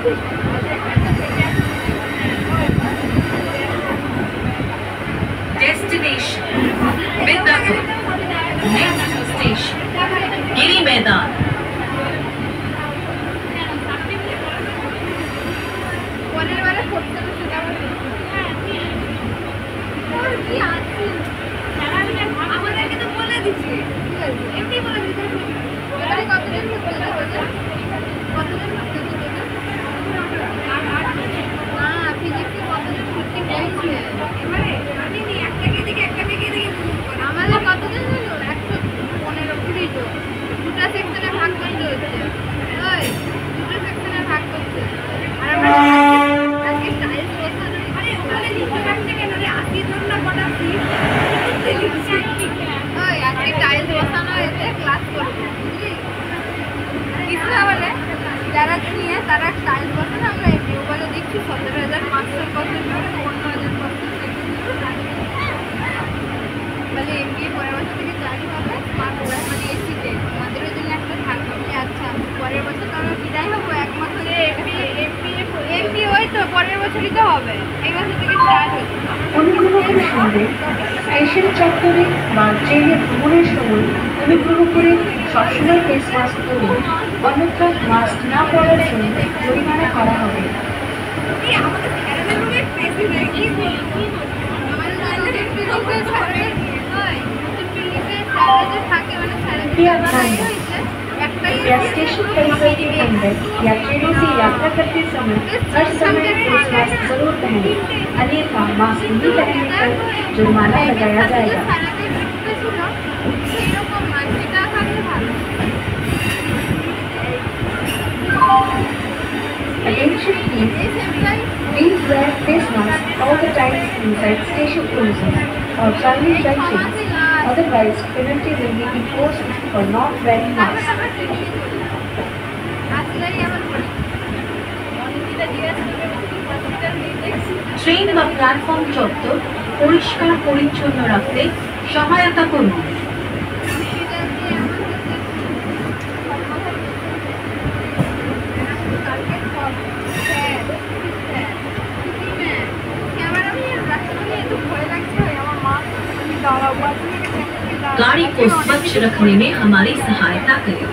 Destination Midnapur. Next station Giri Maidan. যারা নিয়ে তারা টাইলস বসানো আমরা এমনি বলে দিচ্ছি 17,500 বছর 15,000 বছর বলে এমনি পরের বছর থেকে চালু হবে স্মার্ট ওয়ার মানে এসিতে আমাদের জন্য একটা থাকবে আচ্ছা পরের বছর তো আমরা বিদায় হবো একমাত্র এমনি ওই তো পরের বছরই তো হবে এই বছর থেকে স্টার্ট হচ্ছে অনুগ্রহের সঙ্গে স্টেশন চত্বরে বা ট্রেনে ভ্রমণের সময় অনুগ্রহ করে সবসময় ফেস মাস্ক পরুন, অন্যথা মাস্ক না পরার জন্য জরিমানা করা হবে। या स्टेशन परिसर के अंदर या ट्रेनों से यात्रा करते समय हर समय फेस मास्क जरूर पहनें, अन्यथा मास्क नहीं पहनने पर जुर्माना लगाया जाएगा। Attention please, please wear face mask all the time inside station premises or traveling by trains. Otherwise, penalty will be imposed for not wearing mask. Train বা প্ল্যাটফর্ম চত্বর পরিষ্কার পরিচ্ছন্ন রাখতে সহায়তা করুন। गाड़ी को स्वच्छ रखने में हमारी सहायता करें।